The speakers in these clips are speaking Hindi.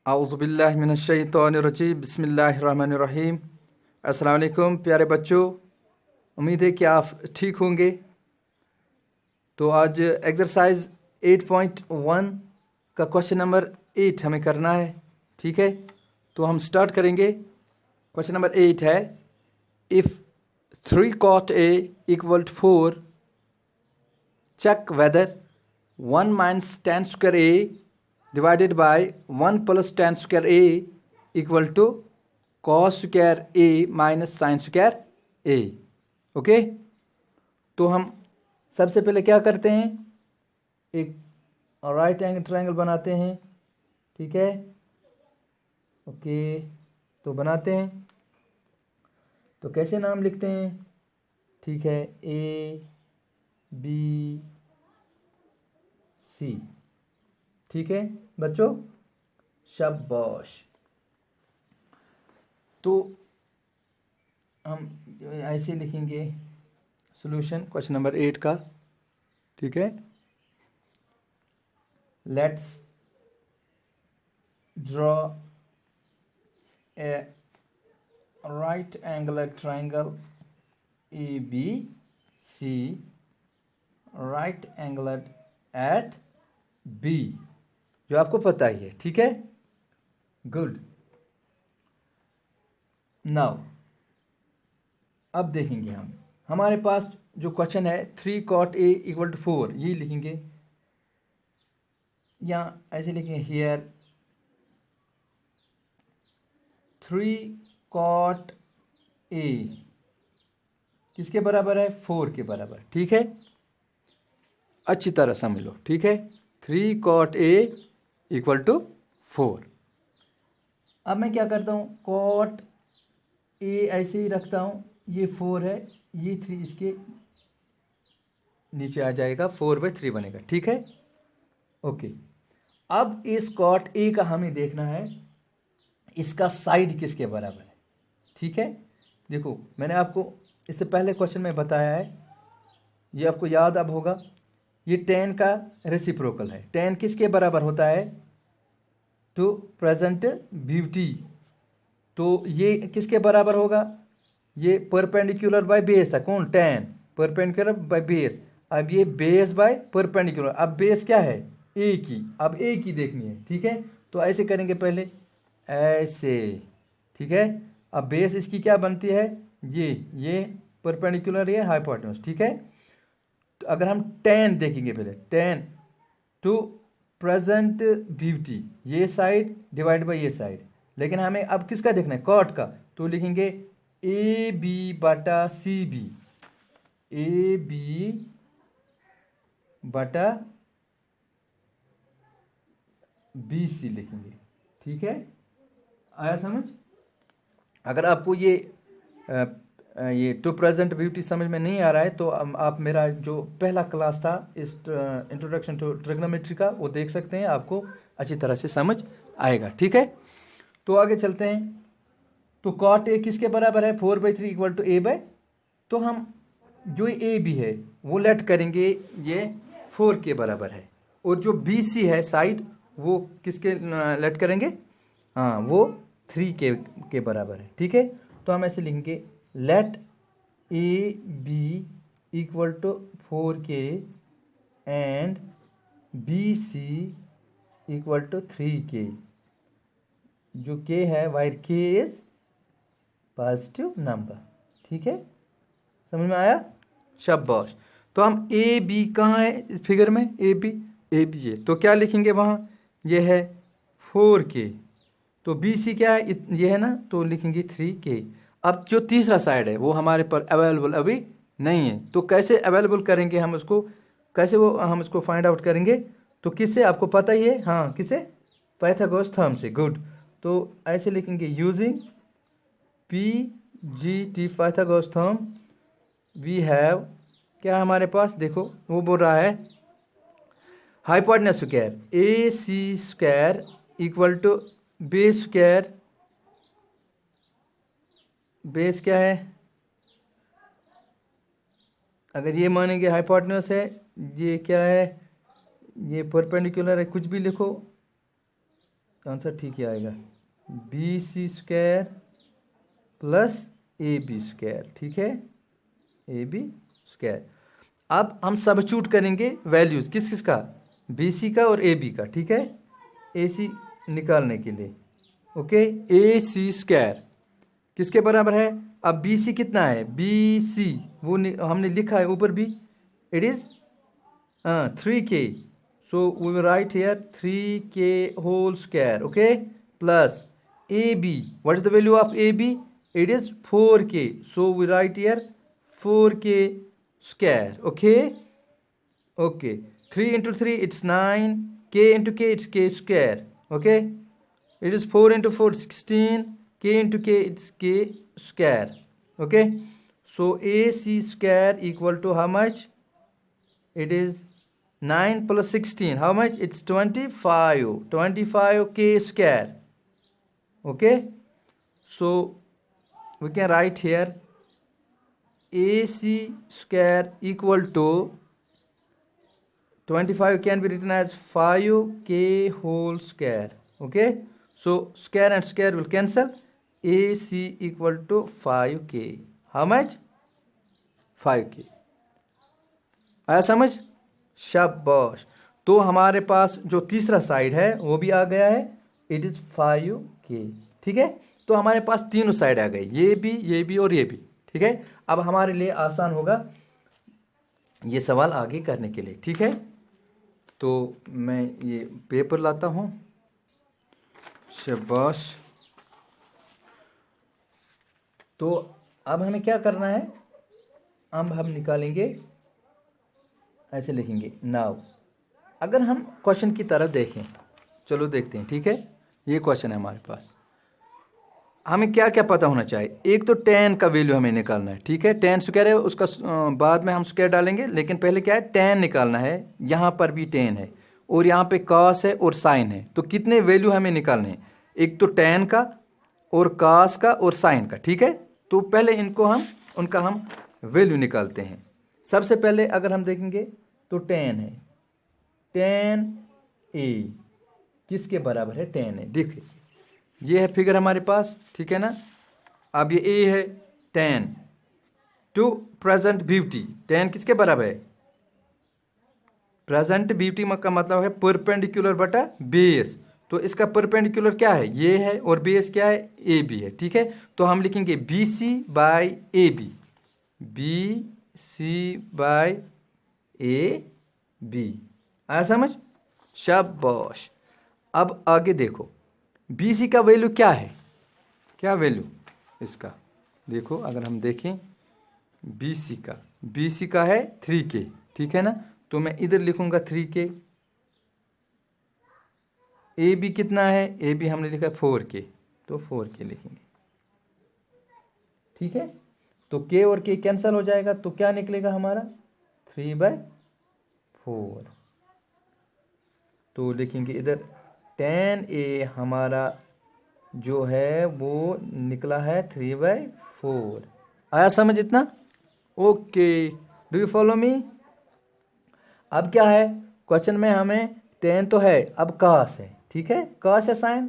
आउज़ुबिल्लाहि मिनश्शैतानिर्रजीम बिस्मिल्लाहिर्रहमानिर्रहीम। अस्सलाम वालेकुम प्यारे बच्चों, उम्मीद है कि आप ठीक होंगे। तो आज एक्सरसाइज 8.1 का क्वेश्चन नंबर 8 हमें करना है, ठीक है। तो हम स्टार्ट करेंगे। क्वेश्चन नंबर 8 है, if 3 cot A equal to 4, check whether 1 minus tan square A divided by 1 plus tan square A equal to cos square A minus sin square A। Okay, तो हम सबसे पहले क्या करते हैं, एक राइट एंगल ट्रायंगल बनाते हैं, ठीक है। ओके, तो बनाते हैं। तो कैसे नाम लिखते हैं, ठीक है, ए बी सी, ठीक है बच्चों, शाबाश। तो हम ऐसे लिखेंगे सॉल्यूशन क्वेश्चन नंबर 8 का, ठीक है। Let's draw a right angle triangle A B C, right angle at B, जो आपको पता ही है, ठीक है। गुड। नाउ अब देखेंगे हम, हमारे पास जो क्वेश्चन है 3 cot A equal to 4, ये लिखेंगे, या ऐसे लिखेंगे हियर 3 cot A किसके बराबर है, 4 के बराबर, ठीक है। अच्छी तरह समझ लो, ठीक है। 3 cot A इक्वल टू 4। अब मैं क्या करता हूँ, cot A ऐसे ही रखता हूँ, ये 4 है, ये 3 इसके नीचे आ जाएगा, 4/3 बनेगा, ठीक है। ओके, अब इस cot A का हमें देखना है इसका साइड किसके बराबर है, ठीक है। देखो, मैंने आपको इससे पहले क्वेश्चन में बताया है, ये आपको याद अब होगा, ये tan का रेसिप्रोकल है। tan किसके बराबर होता है, टू प्रेजेंट ब्यूटी। तो ये किसके बराबर होगा, ये परपेंडिकुलर बाय बेस था, कौन, tan, परपेंडिकुलर बाय बेस। अब ये बेस बाय परपेंडिकुलर, अब बेस क्या है, ए की, अब ए की देखनी है, ठीक है। तो ऐसे करेंगे पहले, ऐसे, ठीक है। अब बेस इसकी क्या बनती है, ये परपेंडिकुलर, ये हाइपोटेन्यूज, ठीक है। तो अगर हम tan देखेंगे पहले, tan टू प्रेजेंट ब्यूटी, ये साइड डिवाइड बाय ये साइड, लेकिन हमें अब किसका देखना है, कॉट का। तो लिखेंगे ए बी बटा सी बी, ए बी बटा बी सी लिखेंगे, ठीक है। आया समझ। अगर आपको ये टू प्रेजेंट ब्यूटी समझ में नहीं आ रहा है, तो आप मेरा जो पहला क्लास था इस इंट्रोडक्शन टू ट्रिग्नोमेट्री का, वो देख सकते हैं, आपको अच्छी तरह से समझ आएगा, ठीक है। तो आगे चलते हैं। तो cot A किसके बराबर है, 4/3 इक्वल टू A बाय, तो हम जो ए बी है वो लेट करेंगे, ये 4 के बराबर है, और जो बी सी है साइड, वो किसके लेट करेंगे, हाँ, वो 3 के बराबर है, ठीक है। तो हम ऐसे लिखेंगे, let A B equal to 4K and B C equal to 3K, जो K है where K is positive number, ठीक है। समझ में आया, शाबाश। तो हम ए बी कहाँ है इस फिगर में, ए बी है, तो क्या लिखेंगे वहाँ, ये है 4K, तो बी सी क्या है, ये है ना, तो लिखेंगे 3K। अब जो तीसरा साइड है वो हमारे पर अवेलेबल अभी नहीं है, तो कैसे अवेलेबल करेंगे हम उसको, कैसे वो हम उसको फाइंड आउट करेंगे, तो किससे, आपको पता ही है, हाँ, किसे, पाइथागोरस थ्योरम से। गुड। तो ऐसे लिखेंगे, using PGT Pythagoras theorem we have, क्या हमारे पास, देखो वो बोल रहा है hypotenuse square A C square equal to base square, base क्या है, अगर ये मानेंगे हाइपोटेन्यूज है, ये क्या है, ये परपेंडिकुलर है, कुछ भी लिखो, आंसर ठीक ही आएगा, B C square plus A B square, ठीक है, ए बी स्क्वायर। अब हम सबस्टिट्यूट करेंगे वैल्यूज किस किस का, बी सी का और ए बी का, ठीक है, ए सी निकालने के लिए। ओके, ए सी स्क्वायर किसके बराबर है, अब बी सी कितना है, बी सी वो हमने लिखा है ऊपर भी, it is 3k, so we will write here 3k whole square, okay, plus AB, what is the value of AB, it is 4k, so we write here 4k square, okay, okay, 3 into 3 it's 9, k into k it's k square, okay, it is 4 into 4 16, k into k it's k square, okay, so AC square equal to how much, it is 9 plus 16, how much, it's 25k square, okay, so we can write here AC square equal to 25 can be written as 5k whole square, okay, so square and square will cancel, AC equal to 5k, how much, 5k, आया समझ, शाबाश। तो हमारे पास जो तीसरा साइड है वो भी आ गया है, इट इज 5k, ठीक है, तो हमारे पास तीनों साइड आ गए, ये भी और ये भी, ठीक है। अब हमारे लिए आसान होगा ये सवाल आगे करने के लिए, ठीक है। तो मैं ये पेपर लाता हूँ, शाबाश। तो अब हमें क्या करना है, अब हम निकालेंगे, ऐसे लिखेंगे नाउ। अगर हम क्वेश्चन की तरफ देखें, चलो देखते हैं, ठीक है, ये क्वेश्चन है हमारे पास, हमें क्या क्या पता होना चाहिए। एक तो tan का वैल्यू हमें निकालना है, ठीक है, tan स्क्वायर है, उसका बाद में हम स्क्वायर डालेंगे, लेकिन पहले क्या है, tan निकालना है। यहाँ पर भी tan है और यहाँ पे cos है और sin है, तो कितने वैल्यू हमें निकालने हैं, एक तो tan का और cos का और sin का, ठीक है। तो पहले इनको उनका हम वैल्यू निकालते हैं। सबसे पहले अगर हम देखेंगे तो tan है, tan a किसके बराबर है, tan है, देखिए ये है फिगर हमारे पास, ठीक है ना। अब ये a है, tan to present beauty, tan किसके बराबर है, प्रेजेंट ब्यूटी का मतलब है परपेंडिकुलर बटा बेस, तो इसका परपेंडिकुलर क्या है, ये है, और बेस क्या है, ए बी है, ठीक है। तो हम लिखेंगे B C by A B, B C by A B, आया समझ, शाबाश। अब आगे देखो, बी सी का वैल्यू क्या है, क्या वैल्यू इसका, देखो अगर हम देखें बी सी का है 3k, ठीक है ना, तो मैं इधर लिखूंगा 3k। ए बी कितना है, ए बी हमने लिखा 4k, तो 4k लिखेंगे, ठीक है। तो k और k कैंसिल हो जाएगा, तो क्या निकलेगा हमारा 3/4, तो लिखेंगे इधर tan a हमारा जो है वो निकला है 3/4, आया समझ इतना, okay, do you follow me. अब क्या है क्वेश्चन में, हमें tan तो है, अब cos है, ठीक है, cos है साइन,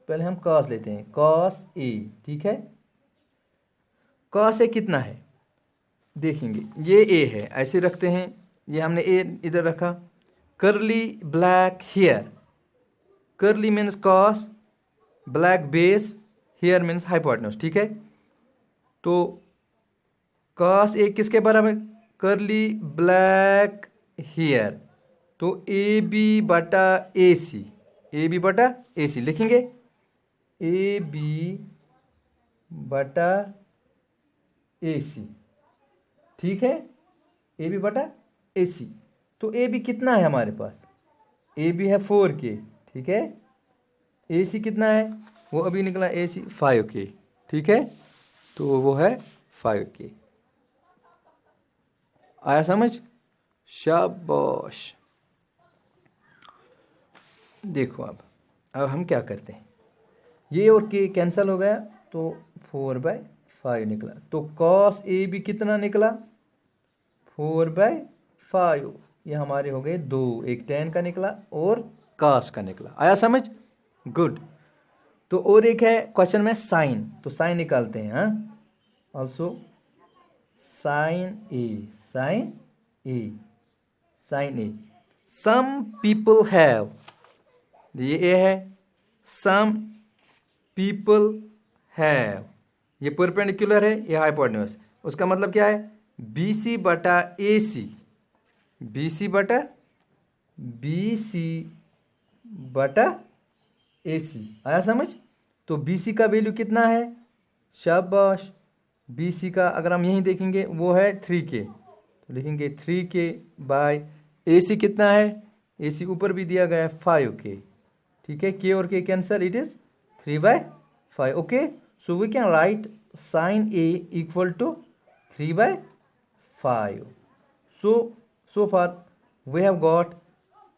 पहले हम cos लेते हैं, cos a, ठीक है, cos a कितना है, देखेंगे ये a है, ऐसे रखते हैं, ये हमने a इधर रखा, curly black hair, curly means cos, black base, hair means hypotenuse, ठीक है। तो cos a किसके बराबर, कर्ली ब्लैक हेयर, तो ए बी बटा ए सी, ए बी बटा ए सी लिखेंगे, ए बी बटा ए सी, ठीक है, ए बी बटा ए सी। तो ए बी कितना है हमारे पास, ए बी है 4k, ठीक है, ए सी कितना है, वो अभी निकला ए सी 5k, ठीक है, तो वो है 5k, आया समझ, शाबाश। देखो अब हम क्या करते हैं, ये और के कैंसिल हो गया, तो 4/5 निकला, तो cos ए बी कितना निकला 4/5, ये हमारे हो गए दो, एक tan का निकला और cos का निकला, आया समझ। गुड। तो और एक है क्वेश्चन में साइन, तो साइन निकालते हैं। हाँ, also sine A, sine A, sine A. Some people have, ये ए है, सम पीपल हैव, ये परपेंडिकुलर है, ये हाइपोटेन्यूस। उसका मतलब क्या है, BC बटा AC, BC बटा AC। आया समझ? तो BC का वैल्यू कितना है, शाबाश। BC का अगर हम यहीं देखेंगे वो है 3K, तो लिखेंगे 3K बाय AC कितना है, AC ऊपर भी दिया गया है 5K। ठीक है, K और K cancel, it is 3/5। Okay, so we can write sine A equal to 3/5। So far we have got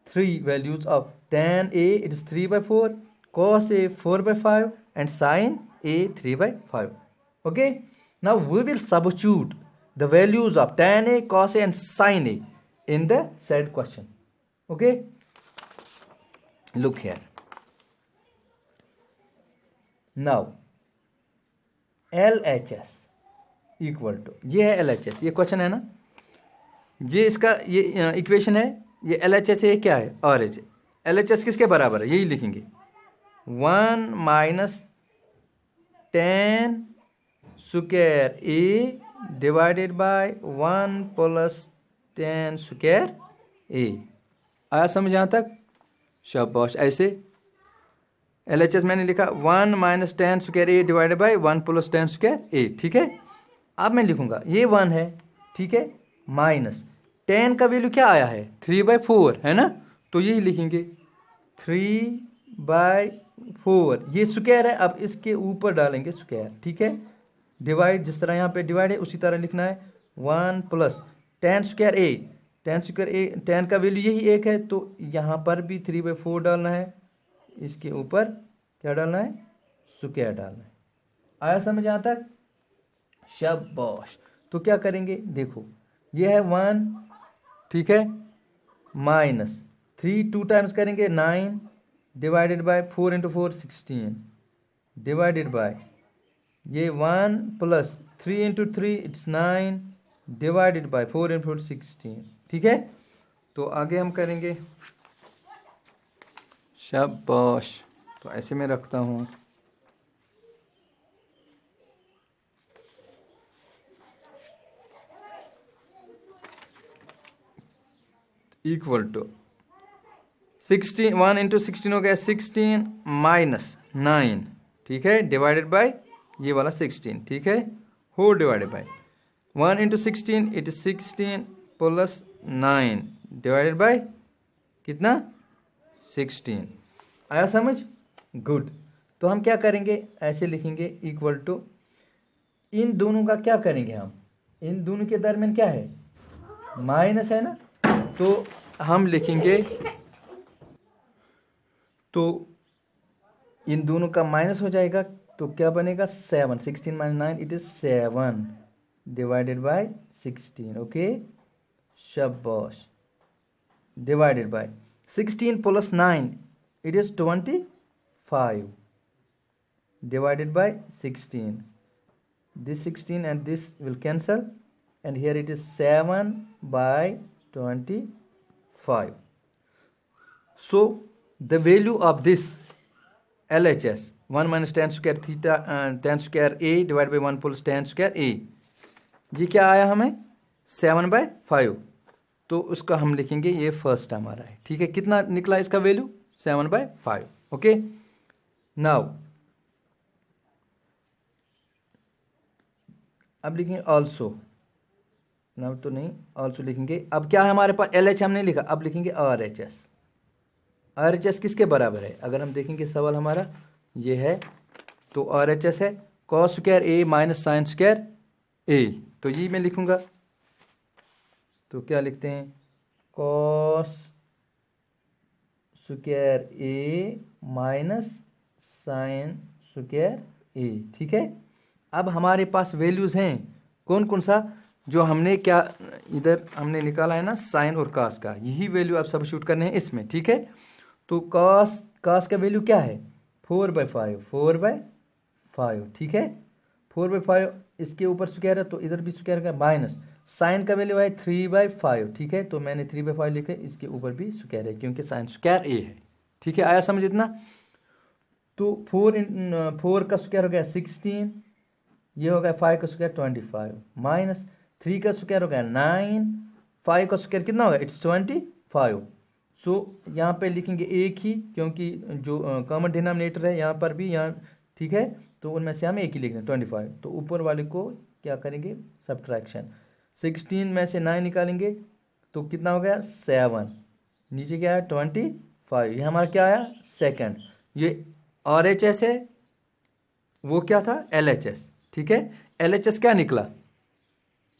three values of tan A, it is 3/4, cos A 4/5, and sin A 3/5. Okay, now we will substitute the values of tan A, cos A, and sin A in the said question. Okay, look here. Now LHS equal to, ये है LHS, ये क्वेश्चन है ना, ये इसका ये इक्वेशन है, ये LHS है, क्या है RH। LHS किसके बराबर है, यही लिखेंगे 1 minus tan square A divided by 1 plus tan square A। आया समझ यहाँ तक, शाबाश। ऐसे LHS मैंने लिखा 1 minus tan square A divided by 1 plus tan square A। ठीक है, अब मैं लिखूंगा ये 1 है, ठीक है, माइनस tan का वैल्यू क्या आया है 3/4 है ना, तो यही लिखेंगे 3/4, ये स्क्वायर है, अब इसके ऊपर डालेंगे स्क्वायर। ठीक है, डिवाइड, जिस तरह यहाँ पे डिवाइड है उसी तरह लिखना है 1 plus tan square A, tan square A, tan का वैल्यू यही 1 है, तो यहाँ पर भी 3/4 डालना है, इसके ऊपर क्या डालना है, स्क्वायर डालना है। आया समझ यहाँ तक, शाबाश। तो क्या करेंगे, देखो ये है 1, ठीक है, माइनस 3 2 टाइम्स करेंगे 9 डिवाइडेड बाय 4 × 4 16 डिवाइडेड बाय ये 1 प्लस 3 × 3 इट्स 9 डिवाइडेड बाय 4 × 4 16। ठीक है, तो आगे हम करेंगे, शाबाश। तो ऐसे में रखता हूँ, इक्वल टू 16, 1 × 16 हो गया 16 माइनस 9, ठीक है, डिवाइडेड बाय ये वाला 16, ठीक है, whole divided by 1 × 16 it is 16 plus 9 divided by कितना 16। आया समझ, गुड। तो हम क्या करेंगे, ऐसे लिखेंगे इक्वल टू, इन दोनों का क्या करेंगे हम, इन दोनों के दरमियान क्या है, माइनस है ना, तो हम लिखेंगे, तो इन दोनों का माइनस हो जाएगा, तो क्या बनेगा 7, 16 minus 9 it is 7 divided by 16। Okay, शाबाश, divided by 16 plus 9 it is 25 divided by 16, this 16 and this will cancel, and here it is 7/25. So the value of this LHS 1 minus tan square theta tan square A divided by 1 plus tan square A, ये क्या आया हमें 7/5, तो उसका हम लिखेंगे ये फर्स्ट हमारा है। ठीक है, कितना निकला इसका वैल्यू 7/5। ओके, नाउ अब लिखेंगे ऑल्सो, नाउ तो नहीं, ऑल्सो लिखेंगे। अब क्या है हमारे पास, LH हमने लिखा, अब लिखेंगे RHS। RHS किसके बराबर है, अगर हम देखेंगे सवाल हमारा ये है, तो RHS है cos square A minus sine square A, तो ये मैं लिखूंगा, तो क्या लिखते हैं cos square A minus sine square A। ठीक है, अब हमारे पास वैल्यूज हैं कौन कौन सा, जो हमने क्या इधर हमने निकाला है ना साइन और कास का, यही वैल्यू आप सब्स्टिट्यूट करने हैं इसमें। ठीक है, तो कास का वैल्यू क्या है 4/5, 4/5, ठीक है। 4/5 इसके ऊपर स्क्वायर है तो इधर भी स्क्वायर का माइनस साइन का वैल्यू है 3/5, ठीक है। तो मैंने 3/5 लिखे, इसके ऊपर भी स्क्वायर है क्योंकि साइन स्क्वायर ए है, ठीक है। आया समझ इतना? तो 4 का स्क्वायर हो गया 16, ये हो गया 5 का स्क्वायर 25, माइनस 3 का स्क्वायर हो गया 9, 5 का स्क्वायर कितना होगा? इट्स 25। सो यहाँ पे लिखेंगे एक ही, क्योंकि जो कॉमन डिनोमिनेटर है यहाँ पर भी, यहाँ, ठीक है। तो उनमें से हम एक ही लिख दें 25। तो ऊपर वाले को क्या करेंगे? सब्ट्रैक्शन। 16 में से 9 निकालेंगे तो कितना हो गया? 7। नीचे क्या है? 25। ये हमारा क्या आया? सेकंड। ये RHS है, वो क्या था? LHS, ठीक है। LHS क्या निकला?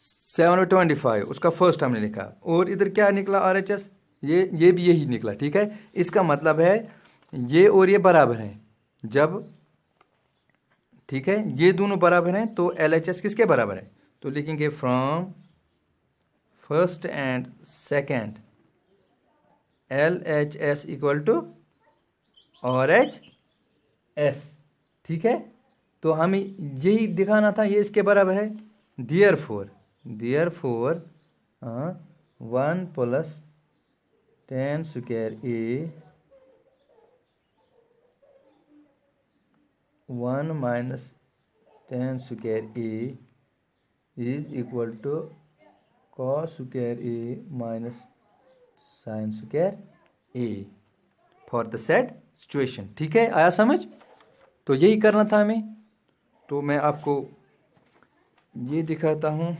7/25, उसका फर्स्ट हमने लिखा। और इधर क्या निकला? RHS, ये भी यही निकला, ठीक है। इसका मतलब है ये और ये बराबर हैं जब, ठीक है, ये दोनों बराबर हैं तो LHS किसके बराबर है? तो लिखेंगे from first and second LHS equal to RHS, ठीक है। तो हमें यही दिखाना था, ये इसके बराबर है। Therefore 1 + tan square A 1 - tan square A is equal to cos square A minus sin square A for the said situation, ठीक है। आया समझ? तो यही करना था हमें। तो मैं आपको ये दिखाता हूँ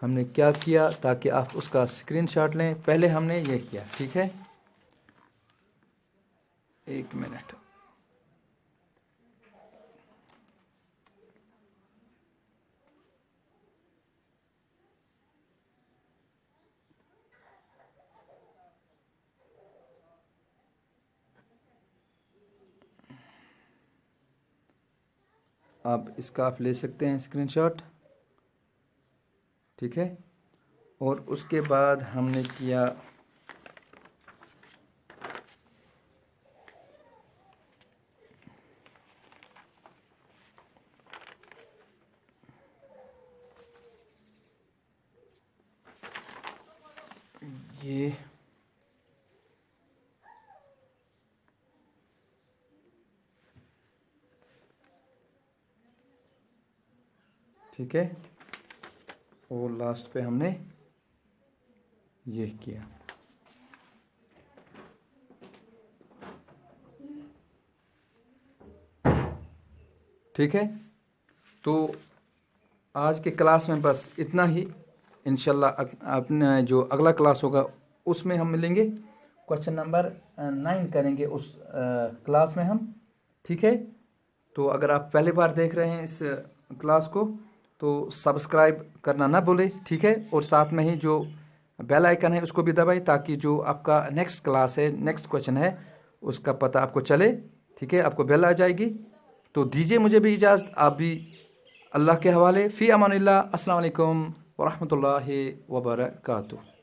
हमने क्या किया, ताकि आप उसका स्क्रीनशॉट लें। पहले हमने ये किया, ठीक है। 1 मिनट। अब इसका आप ले सकते हैं स्क्रीनशॉट, ठीक है। और उसके बाद हमने किया ये, ठीक है। और लास्ट पे हमने ये किया, ठीक है। तो आज के क्लास में बस इतना ही। इंशाल्लाह अपने जो अगला क्लास होगा उसमें हम मिलेंगे, क्वेश्चन नंबर 9 करेंगे उस क्लास में हम, ठीक है। तो अगर आप पहली बार देख रहे हैं इस क्लास को तो सब्सक्राइब करना ना भूलें, ठीक है। और साथ में ही जो बेल आइकन है उसको भी दबाएं, ताकि जो आपका नेक्स्ट क्लास है, नेक्स्ट क्वेश्चन है, उसका पता आपको चले, ठीक है। आपको बेल आ जाएगी। तो दीजिए मुझे भी इजाज़त, आप भी अल्लाह के हवाले। फ़ी अमानिल्लाह। अस्सलाम वालेकुम व रहमतुल्लाहि व बरकातुहू।